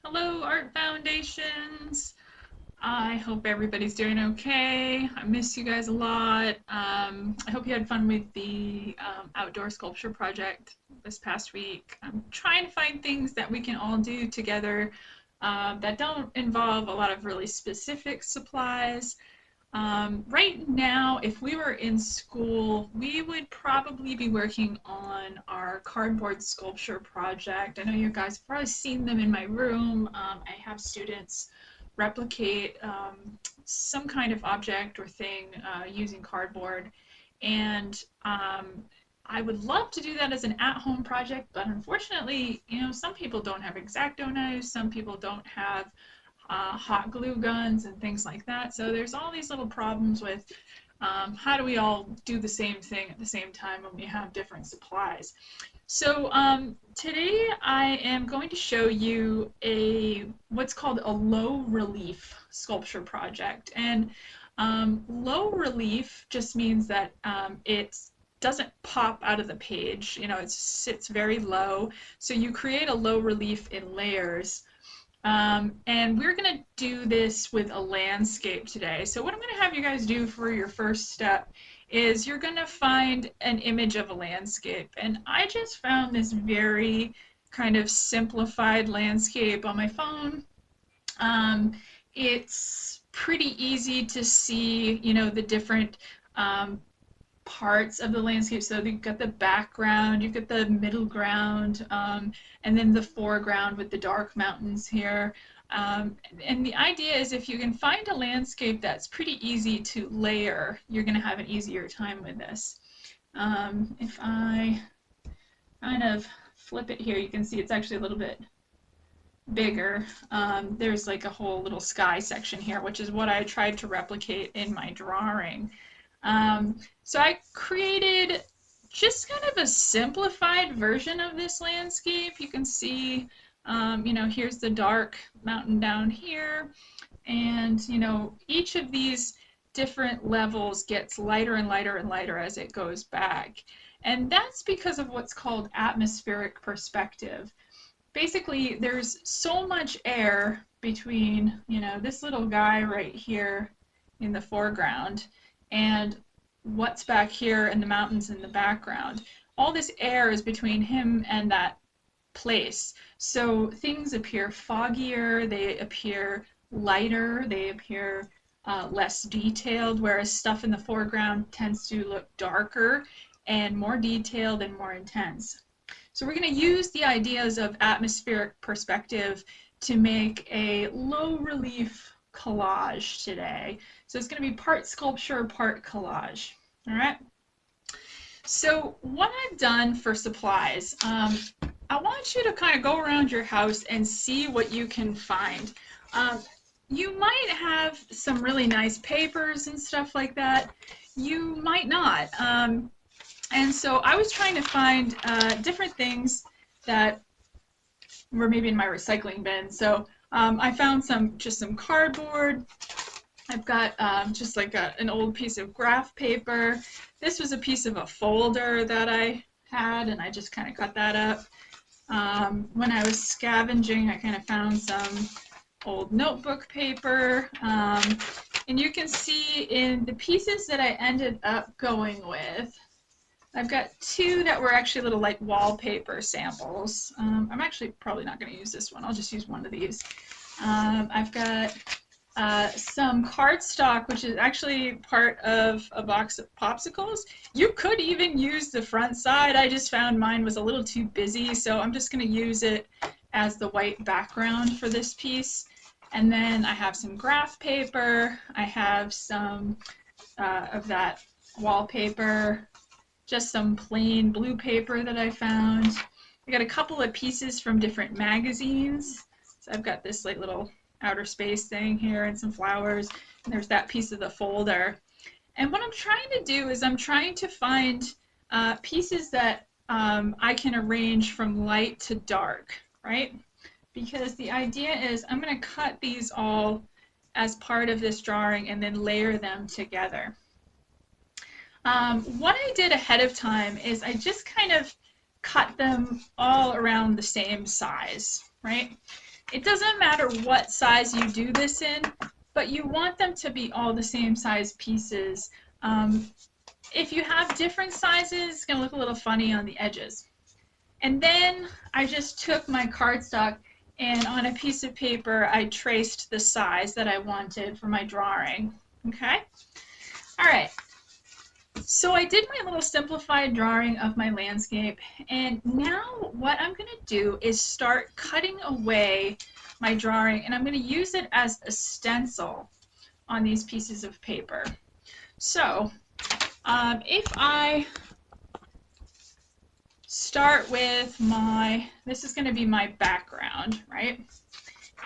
Hello, Art Foundations. I hope everybody's doing okay. I miss you guys a lot. I hope you had fun with the outdoor sculpture project this past week. I'm trying to find things that we can all do together that don't involve a lot of really specific supplies. Right now, if we were in school, we would probably be working on our cardboard sculpture project. I know you guys have probably seen them in my room. I have students replicate some kind of object or thing using cardboard. And I would love to do that as an at-home project, but unfortunately, some people don't have X-Acto knives, some people don't have hot glue guns and things like that. So there's all these little problems with how do we all do the same thing at the same time when we have different supplies. So today I am going to show you what's called a low relief sculpture project. And low relief just means that it doesn't pop out of the page. It sits very low. So you create a low relief in layers. And we're going to do this with a landscape today. So what I'm going to have you guys do for your first step is you're going to find an image of a landscape. And I just found this very kind of simplified landscape on my phone. It's pretty easy to see, the different parts of the landscape. So you've got the background, you've got the middle ground, and then the foreground with the dark mountains here. And the idea is if you can find a landscape that's pretty easy to layer, you're going to have an easier time with this. If I kind of flip it here, you can see it's actually a little bit bigger. There's like a whole little sky section here, which is what I tried to replicate in my drawing. So I created just kind of a simplified version of this landscape. You can see, here's the dark mountain down here, and, each of these different levels gets lighter and lighter and lighter as it goes back. And that's because of what's called atmospheric perspective. Basically, there's so much air between, this little guy right here in the foreground and what's back here in the mountains in the background. All this air is between him and that place. So things appear foggier, they appear lighter, they appear less detailed, whereas stuff in the foreground tends to look darker and more detailed and more intense. So we're going to use the ideas of atmospheric perspective to make a low relief collage today. So it's going to be part sculpture, part collage. All right. So what I've done for supplies, I want you to kind of go around your house and see what you can find. You might have some really nice papers and stuff like that. You might not. And so I was trying to find different things that were maybe in my recycling bin. So I found just some cardboard. I've got just like an old piece of graph paper. This was a piece of a folder that I had, and I just kind of cut that up. When I was scavenging, I kind of found some old notebook paper. And you can see in the pieces that I ended up going with, I've got two that were actually little like wallpaper samples. I'm actually probably not going to use this one. I'll just use one of these. I've got some cardstock, which is actually part of a box of popsicles. You could even use the front side. I just found mine was a little too busy, so I'm just going to use it as the white background for this piece. And then I have some graph paper. I have some of that wallpaper, just some plain blue paper that I found. I got a couple of pieces from different magazines. So I've got this like little outer space thing here and some flowers. And there's that piece of the folder. And what I'm trying to do is I'm trying to find pieces that I can arrange from light to dark, right? Because the idea is I'm going to cut these all as part of this drawing and then layer them together. What I did ahead of time is I just kind of cut them all around the same size, right? It doesn't matter what size you do this in, but you want them to be all the same size pieces. If you have different sizes, it's going to look a little funny on the edges. And then I just took my cardstock and on a piece of paper I traced the size that I wanted for my drawing. Okay? All right. So I did my little simplified drawing of my landscape, and now what I'm going to do is start cutting away my drawing, and I'm going to use it as a stencil on these pieces of paper. So if I start with this is going to be my background, right?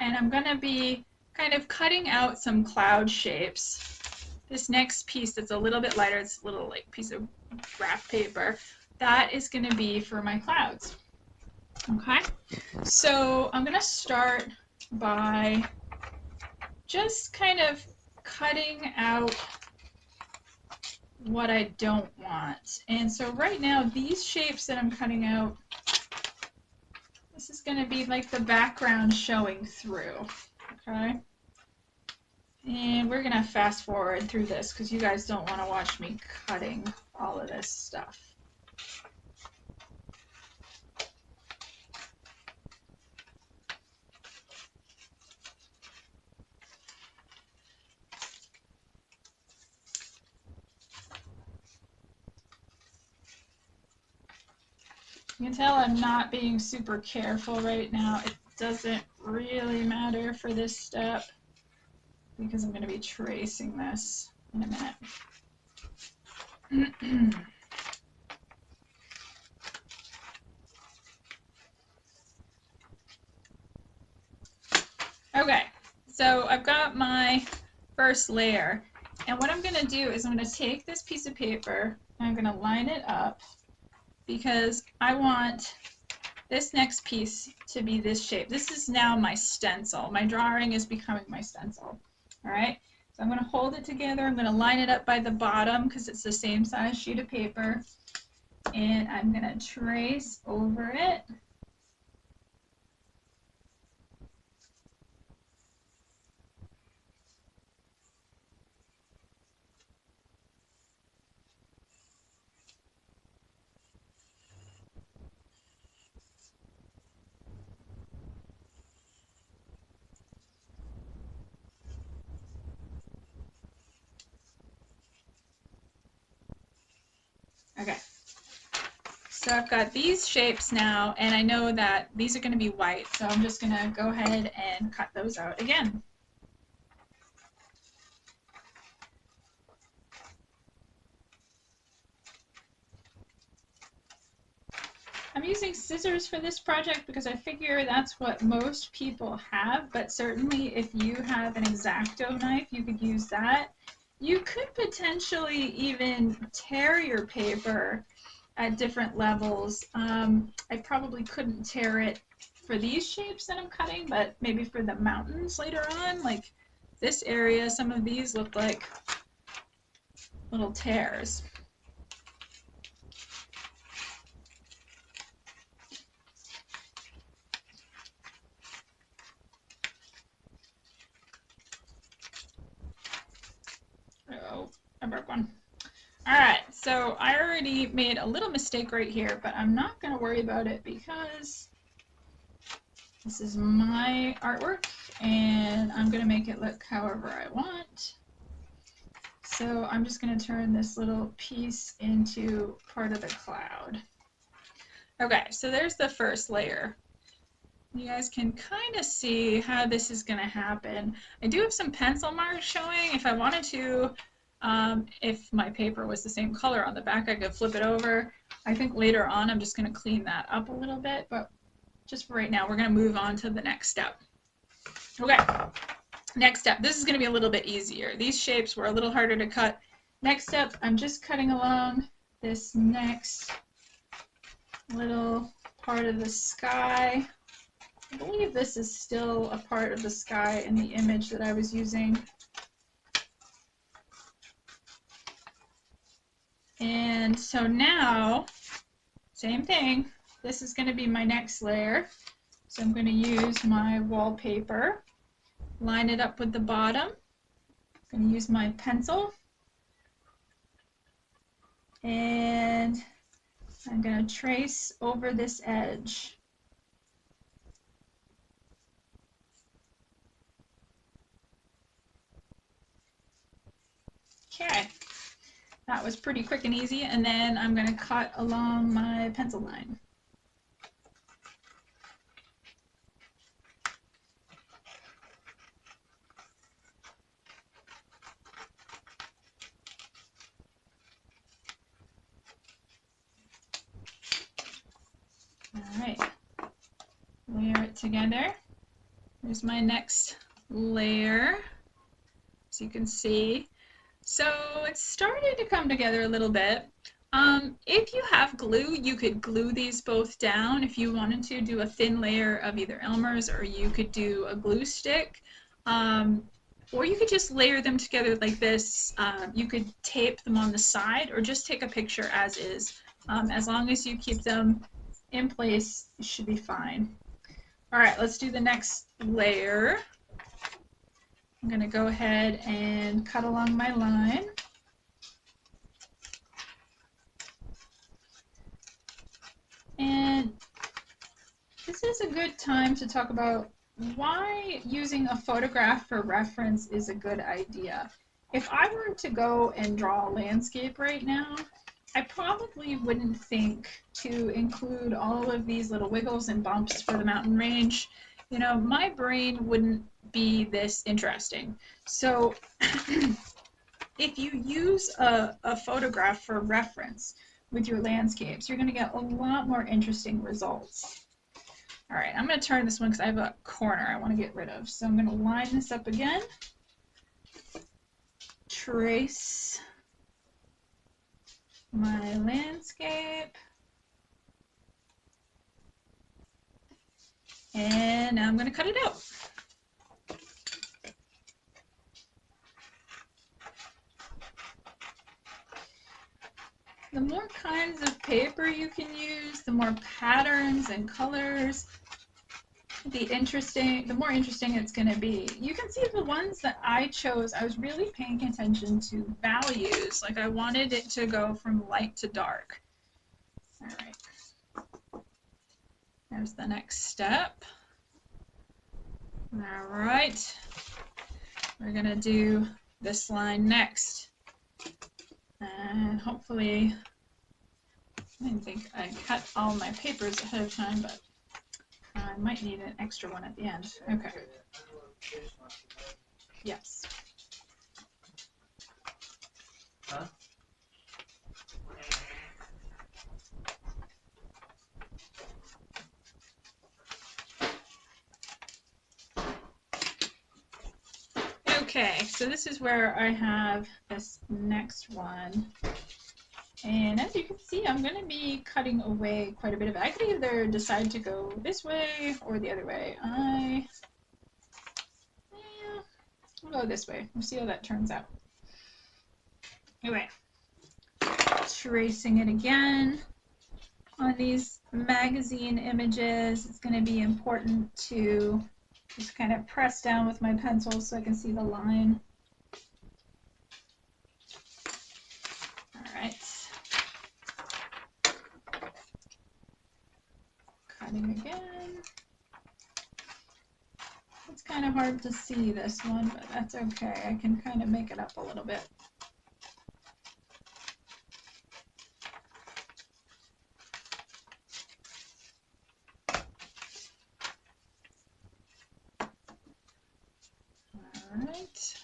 And I'm going to be kind of cutting out some cloud shapes. This next piece that's a little bit lighter, it's a little like piece of graph paper, that is going to be for my clouds. Okay, so I'm going to start by just kind of cutting out what I don't want. And so right now, these shapes that I'm cutting out, this is going to be like the background showing through. Okay. And we're going to fast forward through this because you guys don't want to watch me cutting all of this stuff. You can tell I'm not being super careful right now. It doesn't really matter for this step because I'm going to be tracing this in a minute. Okay, so I've got my first layer, and what I'm going to do is I'm going to take this piece of paper and I'm going to line it up because I want this next piece to be this shape. This is now my stencil. My drawing is becoming my stencil. All right, so I'm going to hold it together. I'm going to line it up by the bottom because it's the same size sheet of paper, and I'm going to trace over it. Okay, so I've got these shapes now, and I know that these are going to be white, so I'm just going to go ahead and cut those out again. I'm using scissors for this project because I figure that's what most people have, but certainly if you have an X-Acto knife, you could use that. You could potentially even tear your paper at different levels. I probably couldn't tear it for these shapes that I'm cutting, but maybe for the mountains later on, like this area, some of these look like little tears. Oh, I broke one. All right, so I already made a little mistake right here, but I'm not going to worry about it because this is my artwork and I'm going to make it look however I want. So I'm just going to turn this little piece into part of the cloud. Okay, so there's the first layer. You guys can kind of see how this is going to happen. I do have some pencil marks showing. If I wanted to, if my paper was the same color on the back, I could flip it over. I think later on I'm just going to clean that up a little bit, but just for right now, we're going to move on to the next step. Okay, next step. This is going to be a little bit easier. These shapes were a little harder to cut. Next step, I'm just cutting along this next little part of the sky. I believe this is still a part of the sky in the image that I was using. And so now, same thing, this is going to be my next layer. So I'm going to use my wallpaper, line it up with the bottom. I'm going to use my pencil, and I'm going to trace over this edge. Okay, that was pretty quick and easy, and then I'm going to cut along my pencil line. All right, layer it together. Here's my next layer, so you can see. So it's starting to come together a little bit. If you have glue, you could glue these both down if you wanted to do a thin layer of either Elmer's, or you could do a glue stick. Or you could just layer them together like this. You could tape them on the side or just take a picture as is. As long as you keep them in place, it should be fine. All right, let's do the next layer. I'm going to go ahead and cut along my line. And this is a good time to talk about why using a photograph for reference is a good idea. If I were to go and draw a landscape right now, I probably wouldn't think to include all of these little wiggles and bumps for the mountain range. You know, my brain wouldn't be this interesting. So if you use a photograph for reference with your landscapes, you're going to get a lot more interesting results. All right, I'm going to turn this one because I have a corner I want to get rid of. So I'm going to line this up again, trace my landscape, and now I'm going to cut it out. The more kinds of paper you can use, the more patterns and colors, the more interesting it's going to be. You can see the ones that I chose, I was really paying attention to values. Like I wanted it to go from light to dark. All right. There's the next step. All right. We're going to do this line next. And hopefully, I didn't think I cut all my papers ahead of time, but I might need an extra one at the end. Okay. Yes. Huh? Okay, so this is where I have this next one. And as you can see, I'm going to be cutting away quite a bit of it. I could either decide to go this way or the other way. I'll go this way. We'll see how that turns out. Anyway, tracing it again on these magazine images. It's going to be important to just kind of press down with my pencil so I can see the line. All right. Cutting again. It's kind of hard to see this one, but that's okay. I can kind of make it up a little bit. All right.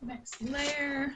Next layer.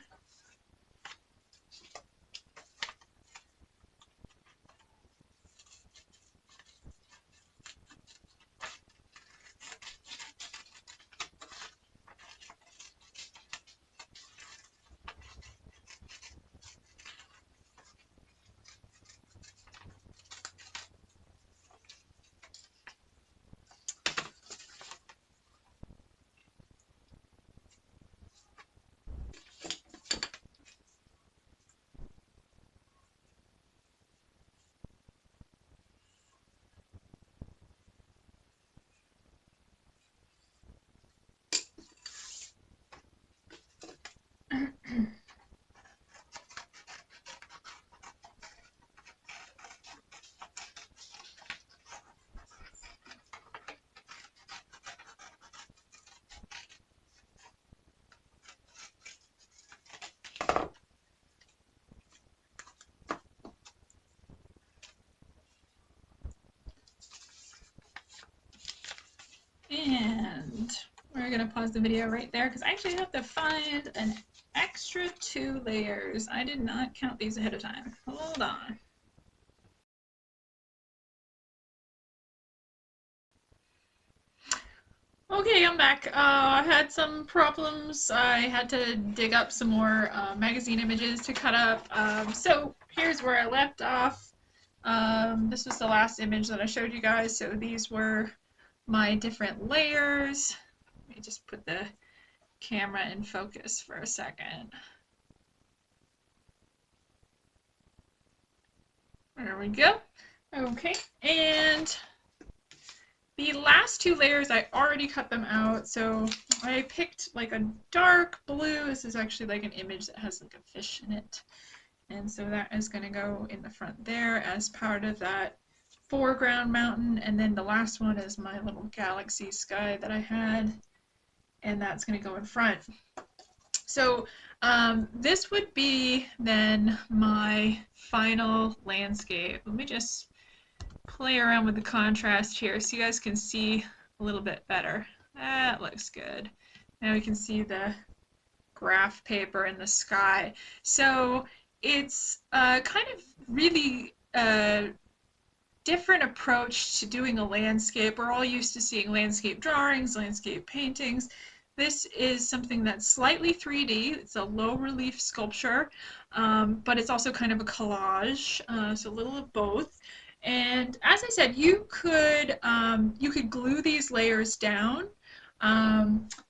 And we're gonna pause the video right there because I actually have to find an extra 2 layers. I did not count these ahead of time. Hold on. Okay, I'm back. I had some problems. I had to dig up some more magazine images to cut up. So here's where I left off. This was the last image that I showed you guys. So these were my different layers. Let me just put the camera in focus for a second. There we go. Okay, and the last 2 layers, I already cut them out, so I picked like a dark blue. This is actually like an image that has like a fish in it. And so that is going to go in the front there as part of that foreground mountain. And then the last one is my little galaxy sky that I had, and that's going to go in front. So this would be then my final landscape. Let me just play around with the contrast here so you guys can see a little bit better. That looks good. Now we can see the graph paper in the sky. So it's kind of really different approach to doing a landscape. We're all used to seeing landscape drawings, landscape paintings. This is something that's slightly 3D. It's a low relief sculpture, but it's also kind of a collage, so a little of both. And as I said, you could glue these layers down.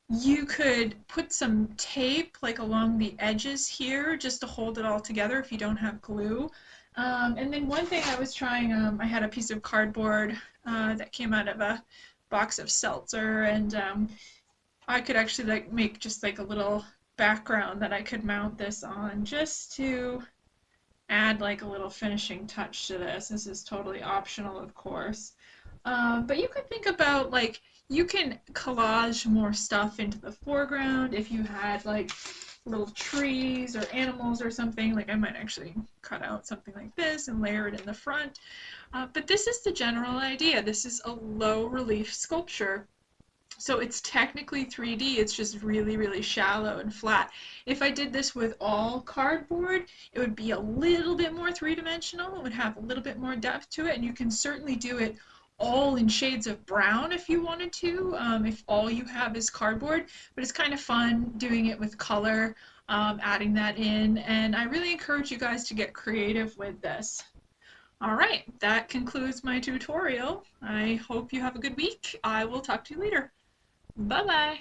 You could put some tape like along the edges here just to hold it all together if you don't have glue. And then one thing I was trying, I had a piece of cardboard that came out of a box of seltzer, and I could actually like make just like a little background that I could mount this on just to add like a little finishing touch to this. This is totally optional, of course. But you could think about like you can collage more stuff into the foreground if you had like little trees or animals or something. Like I might actually cut out something like this and layer it in the front. But this is the general idea. This is a low relief sculpture. So it's technically 3D, it's just really, really shallow and flat. If I did this with all cardboard, it would be a little bit more three-dimensional. It would have a little bit more depth to it, and you can certainly do it all in shades of brown if you wanted to, if all you have is cardboard. But it's kind of fun doing it with color, adding that in, and I really encourage you guys to get creative with this. Alright, that concludes my tutorial. I hope you have a good week. I will talk to you later. Bye-bye.